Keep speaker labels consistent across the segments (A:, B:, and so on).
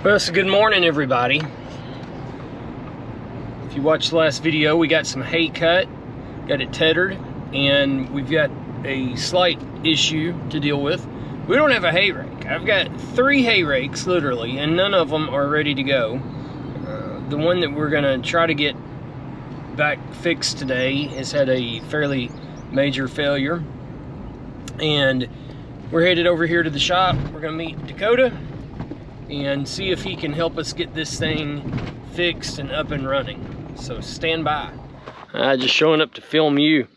A: Well, so good morning, everybody. If you watched the last video, we got some hay cut, got it tethered, and we've got a slight issue to deal with. We don't have a hay rake. I've got 3 hay rakes, literally, and none of them are ready to go. The one that we're gonna try to get back fixed today has had a fairly major failure, and we're headed over here to the shop. We're gonna meet Dakota and see if he can help us get this thing fixed and up and running. So stand by. Just showing up to film you.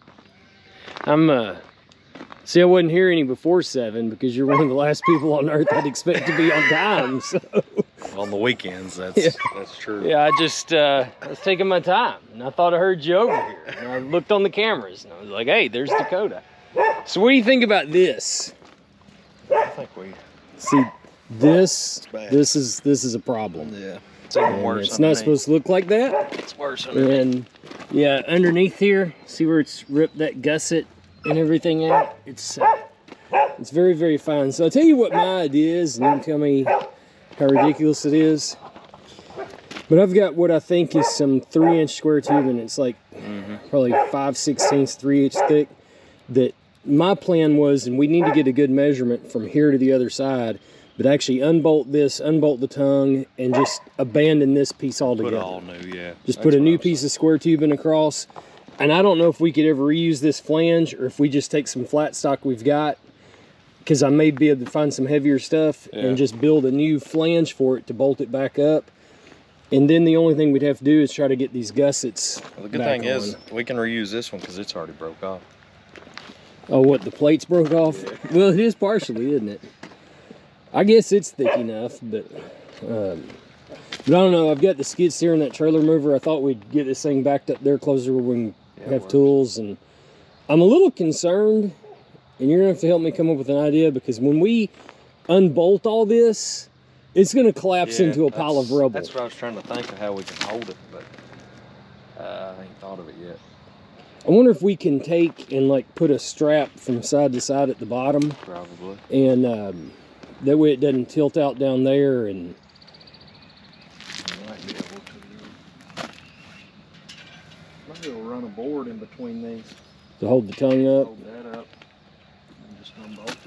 A: See, I wasn't here any before 7 because you're one of the last people on earth I'd expect to be on time. So
B: on the weekends, that's true.
A: Yeah, I was taking my time, and I thought I heard you over here. And I looked on the cameras, and I was like, hey, there's Dakota. So what do you think about this?
B: I think we
A: see. This is a problem.
B: Yeah, it's even worse.
A: It's not supposed to look like that.
B: It's worse underneath.
A: And yeah, underneath here, see where it's ripped that gusset and everything out? It's very, very fine. So I'll tell you what my idea is, and you can tell me how ridiculous it is. But I've got what I think is some 3-inch square tube, and it's like probably 5/16, 3-inch thick. That my plan was, and we need to get a good measurement from here to the other side, but actually unbolt this, unbolt the tongue, and just abandon this piece altogether.
B: Put all new, yeah.
A: Just put a new piece of square tubing across. And I don't know if we could ever reuse this flange, or if we just take some flat stock we've got, because I may be able to find some heavier stuff and just build a new flange for it to bolt it back up. And then the only thing we'd have to do is try to get these gussets back on.
B: The good thing is we can reuse this one because it's already broke off.
A: Oh, what, the plates broke off? Yeah. Well, it is partially, isn't it? I guess it's thick enough, but I don't know. I've got the skid steer and that trailer mover. I thought we'd get this thing backed up there closer where we can have tools. And I'm a little concerned, and you're gonna have to help me come up with an idea, because when we unbolt all this, it's gonna collapse into a pile of rubble.
B: That's what I was trying to think of, how we can hold it, but I ain't thought of it yet.
A: I wonder if we can take and like put a strap from side to side at the bottom.
B: Probably.
A: And that way it doesn't tilt out down there, and
B: might be able to run a board in between these
A: to hold the tongue up.
B: Hold that up and just unbolt it.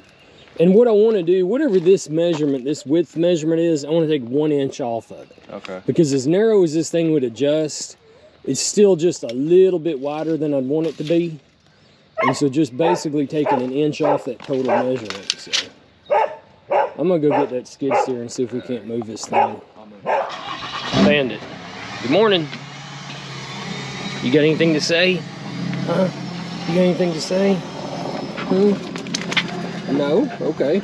A: And what I want to do, whatever this measurement, this width measurement is, I want to take 1 inch off of it. Okay. Because as narrow as this thing would adjust, it's still just a little bit wider than I'd want it to be. And so just basically taking 1 inch off that total measurement. So I'm gonna go get that skid steer and see if we can't move this thing. Bandit. Good morning. You got anything to say? Huh? You got anything to say? No? Okay.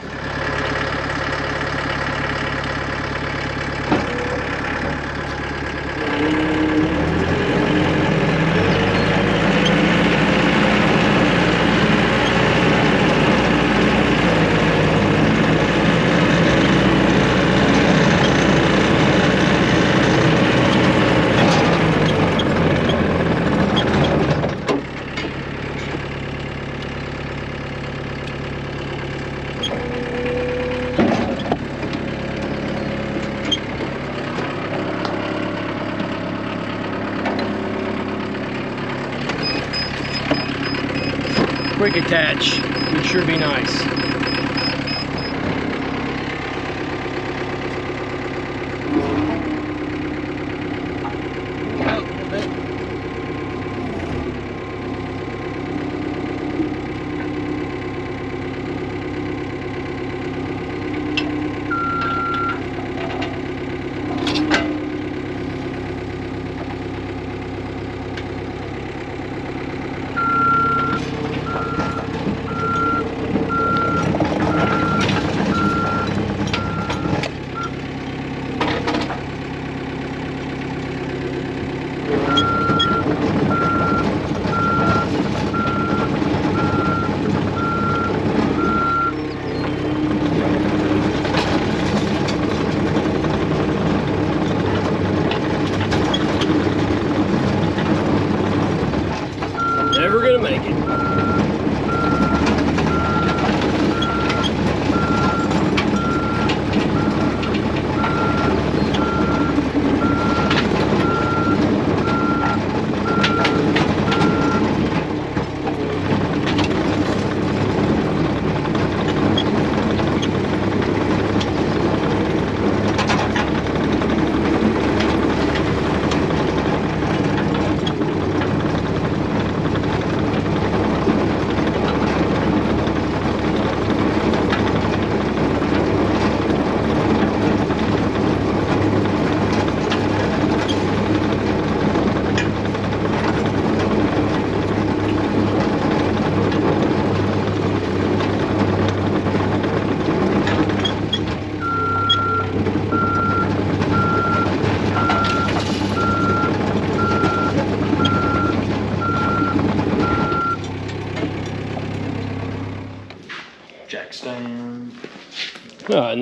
A: Quick attach would sure be nice.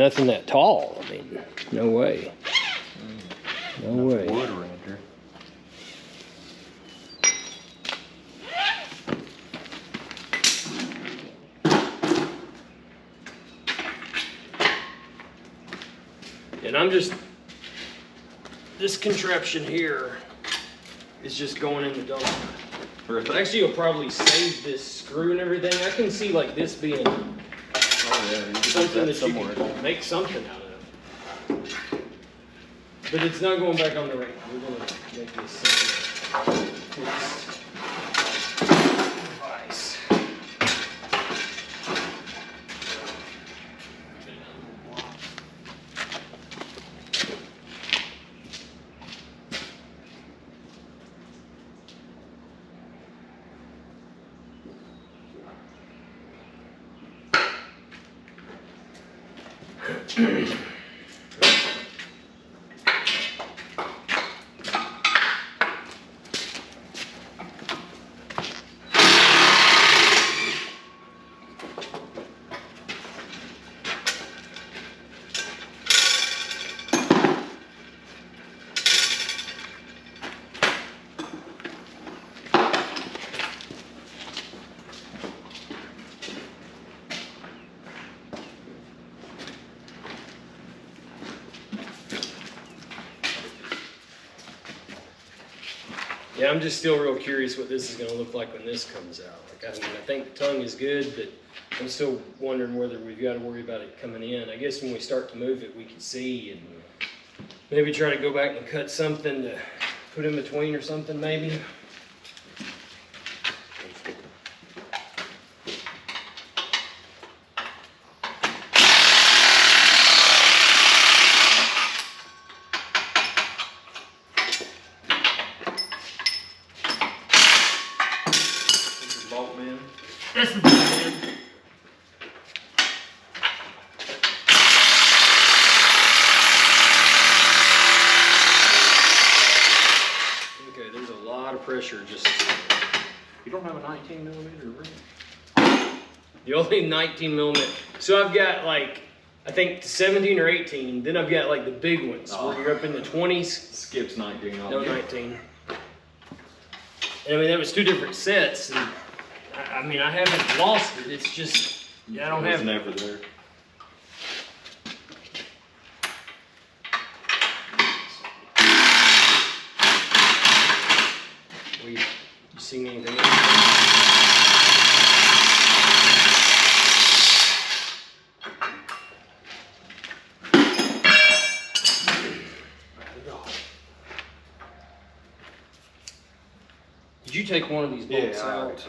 A: nothing that tall. I mean, no way. No way.
B: Wood around here.
A: And I'm just, this contraption here is just going in the dump. Actually, you'll probably save this screw and everything. I can see like this being something that you can make something out of. But it's not going back on the rake. We're going to make this simple. Device. Yeah, I'm just still real curious what this is going to look like when this comes out. Like, I mean, I think the tongue is good, but I'm still wondering whether we've got to worry about it coming in. I guess when we start to move it, we can see and maybe try to go back and cut something to put in between or something, maybe. That's the big man. Okay, there's a lot of pressure just.
B: You don't have a 19mm ring?
A: The only 19mm. So I've got like, I think 17 or 18. Then I've got like the big ones where you're up in the 20s.
B: Skips 19.
A: No, 19. And I mean, that was two different sets. And I mean, I haven't lost it. It's just, I don't have it.
B: Never there.
A: You seen anything else? Did you take one of these bolts out? Okay.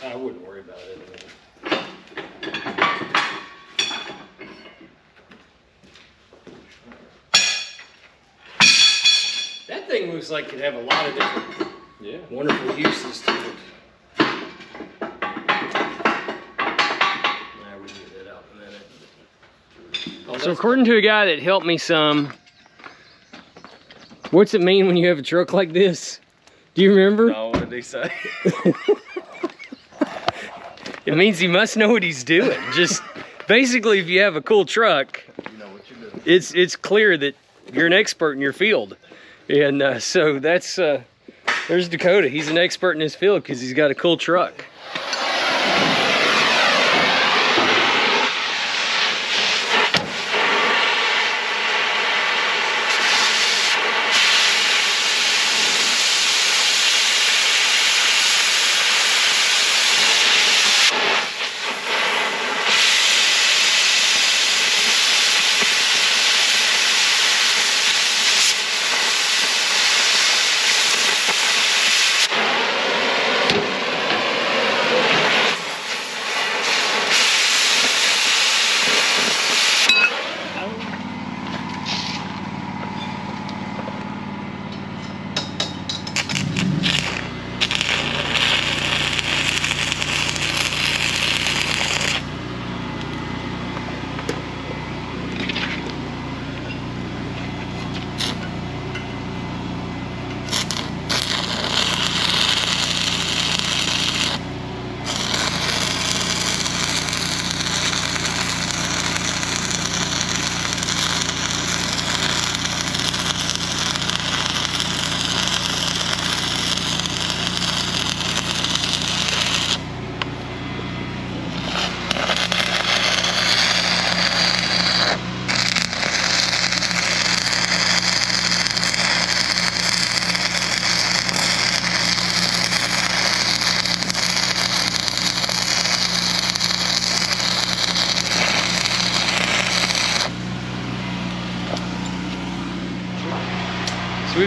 A: I wouldn't worry about it. That thing looks like it could have a lot of different wonderful uses to it. We can get that out in a minute. So according to a guy that helped me some, what's it mean when you have a truck like this? Do you remember?
B: No, what did he say?
A: It means he must know what he's doing. Just basically, if you have a cool truck,
B: you know what you're doing.
A: It's clear that you're an expert in your field. And so that's, there's Dakota. He's an expert in his field because he's got a cool truck.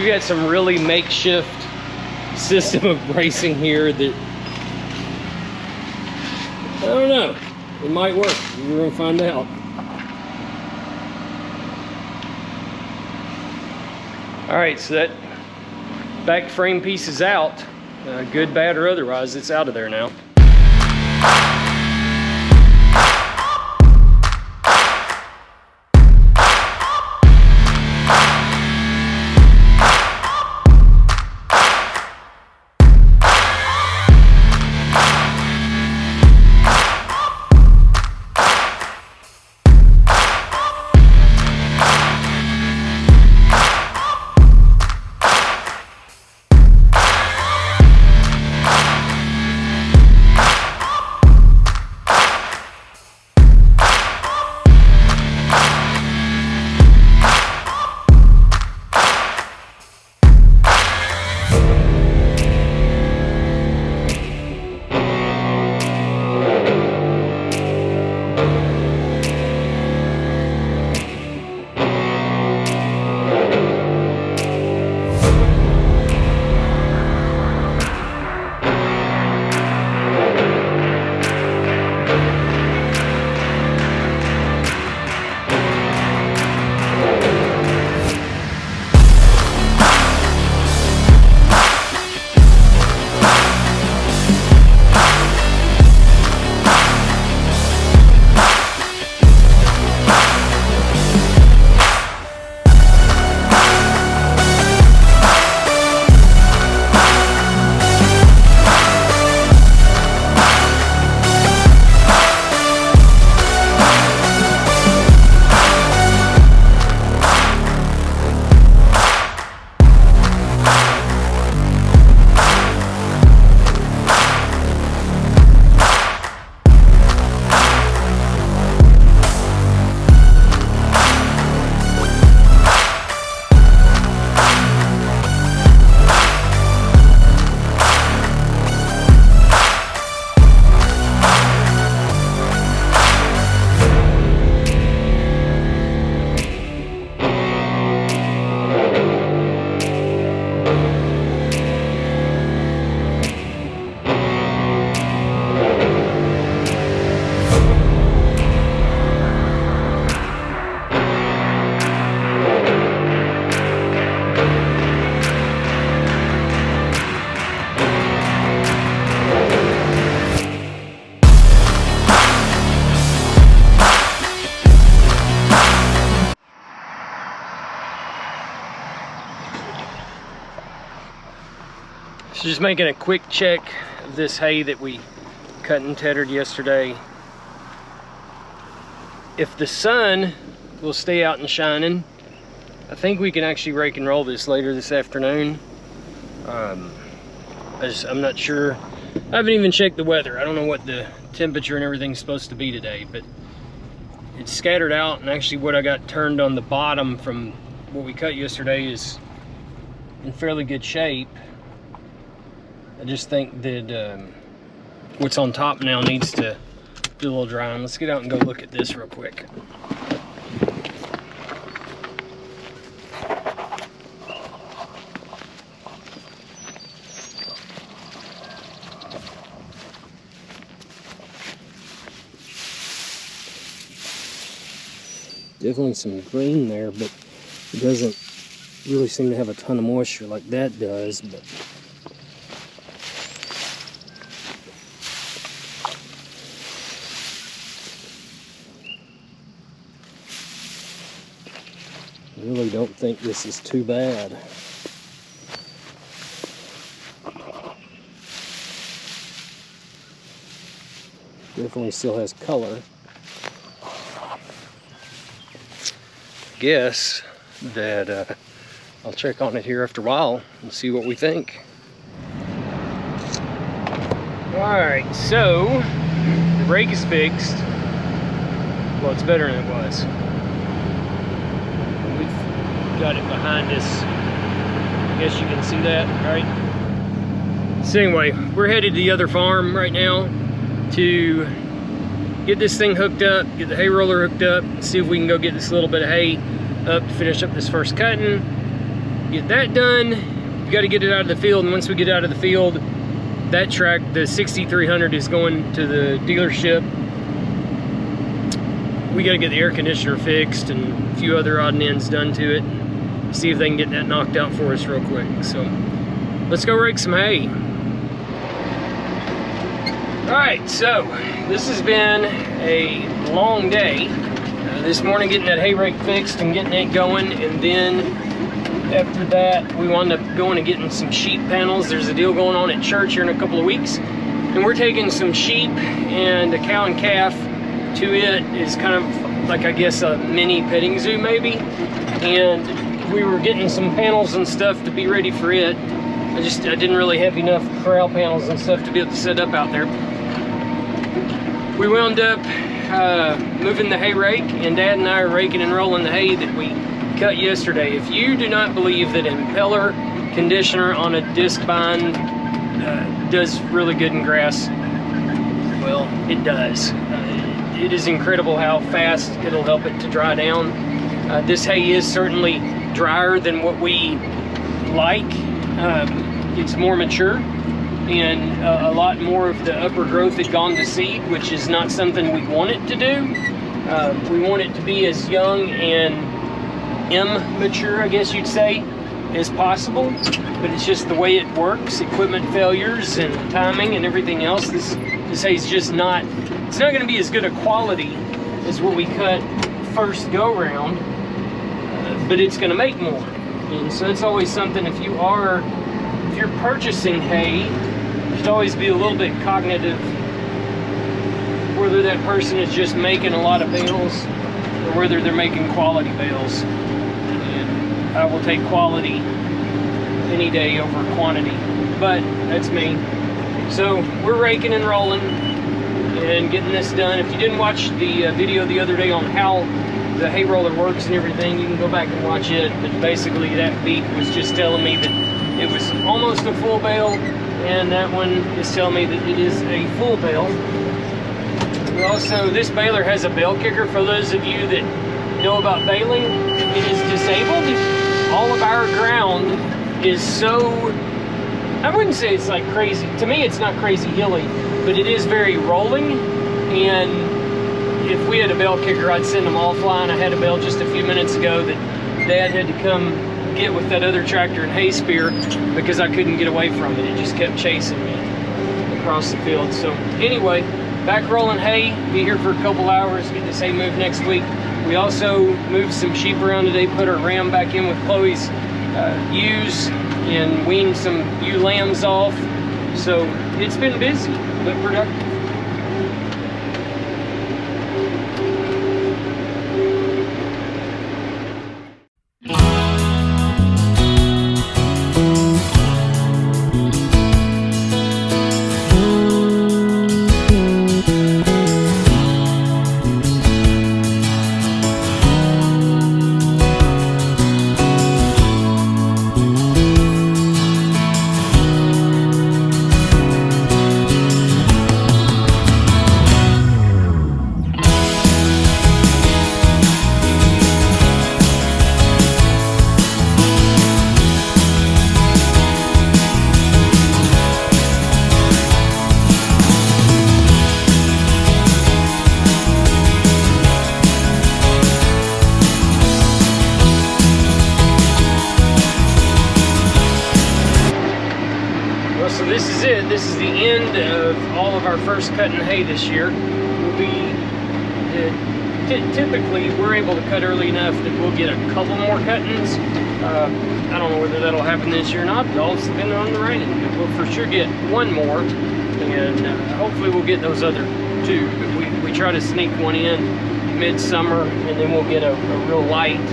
A: we've got some really makeshift system of bracing here that, I don't know, it might work. We're gonna find out. All right, so that back frame piece is out. Good, bad, or otherwise, it's out of there now. So just making a quick check of this hay that we cut and tethered yesterday. If the sun will stay out and shining, I think we can actually rake and roll this later this afternoon. I'm not sure. I haven't even checked the weather. I don't know what the temperature and everything's supposed to be today, but it's scattered out, and actually what I got turned on the bottom from what we cut yesterday is in fairly good shape. I just think that what's on top now needs to do a little drying. Let's get out and go look at this real quick. Definitely some green there, but it doesn't really seem to have a ton of moisture like that does. But I really don't think this is too bad. Definitely still has color. Guess that I'll check on it here after a while and see what we think. Alright, so the rake is fixed. Well, it's better than it was. We've got it behind us. I guess you can see that, right? So anyway, we're headed to the other farm right now to get this thing hooked up, get the hay roller hooked up, see if we can go get this little bit of hay up to finish up this first cutting. get that done. We got to get it out of the field, and once we get out of the field, that track, the 6300, is going to the dealership. We got to get the air conditioner fixed and a few other odd and ends done to it. See if they can get that knocked out for us real quick. So let's go rake some hay. All right, so this has been a long day. This morning getting that hay rake fixed and getting it going, and then after that we wound up going and getting some sheep panels. There's a deal going on at church here in a couple of weeks, and we're taking some sheep and a cow and calf to it. It's kind of like, I guess, a mini petting zoo maybe, and we were getting some panels and stuff to be ready for it. I didn't really have enough corral panels and stuff to be able to set up out there. We wound up moving the hay rake, and Dad and I are raking and rolling the hay that we cut yesterday. If you do not believe that impeller conditioner on a disc bind does really good in grass, well, it does. It is incredible how fast it'll help it to dry down. This hay is certainly drier than what we like. It's more mature, and a lot more of the upper growth had gone to seed, which is not something we want it to do. We want it to be as young and immature, I guess you'd say, as possible, but it's just the way it works. Equipment failures and timing and everything else. This hay's just not, it's not going to be as good a quality as what we cut first go round, but it's going to make more. And so it's always something, if you're purchasing hay, you should always be a little bit cognitive whether that person is just making a lot of bales or whether they're making quality bales. And I will take quality any day over quantity, but that's me. So we're raking and rolling and getting this done. If you didn't watch the video the other day on how the hay roller works and everything, you can go back and watch it. But basically that beep was just telling me that it was almost a full bale, and that one is telling me that it is a full bale. Also, this baler has a bale kicker. For those of you that know about baling, it is disabled. All of our ground is so, I wouldn't say it's like crazy. To me, it's not crazy hilly, but it is very rolling. And if we had a bale kicker, I'd send them all flying. I had a bale just a few minutes ago that Dad had to come get with that other tractor and hay spear because I couldn't get away from it. It just kept chasing me across the field. So anyway, back rolling hay. Be here for a couple hours, get this hay moved next week. We also moved some sheep around today, put our ram back in with Chloe's ewes, and weaned some ewe lambs off. So it's been busy but productive. So this is it. This is the end of all of our first cutting hay this year. We'll be, typically we're able to cut early enough that we'll get a couple more cuttings. I don't know whether that'll happen this year or not, but all depending on the rain. We'll for sure get one more, and hopefully we'll get those other two. But we try to sneak one in midsummer, and then we'll get a real light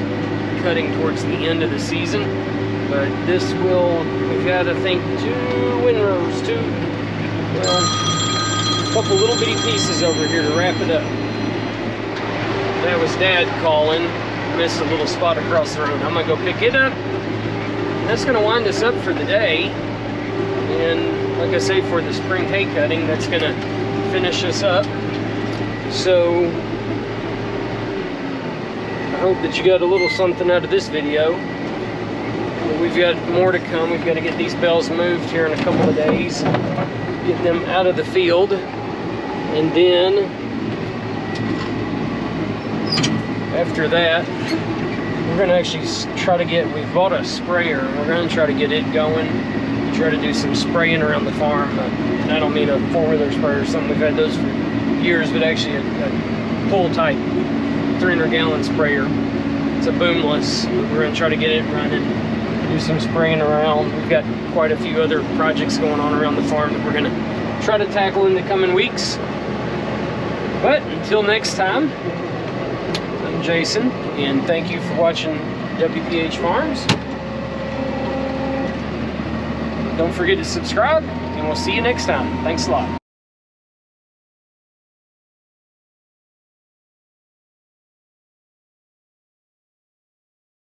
A: cutting towards the end of the season. But this will, we've got, I think, 2 windrows, a couple little bitty pieces over here to wrap it up. That was Dad calling. Missed a little spot across the road. I'm gonna go pick it up. And that's gonna wind us up for the day. And like I say, for the spring hay cutting, that's gonna finish us up. So I hope that you got a little something out of this video. But we've got more to come. We've got to get these bales moved here in a couple of days, get them out of the field, and then after that, we're going to actually try to get, we've bought a sprayer, and we're going to try to get it going, try to do some spraying around the farm. And I don't mean a four-wheeler sprayer or something. We've had those for years, but actually a pull type 300-gallon sprayer. It's a boomless. We're going to try to get it running, do some spraying around. We've got quite a few other projects going on around the farm that we're going to try to tackle in the coming weeks. But until next time, I'm Jason, and thank you for watching WPH Farms. Don't forget to subscribe, and we'll see you next time. Thanks a lot.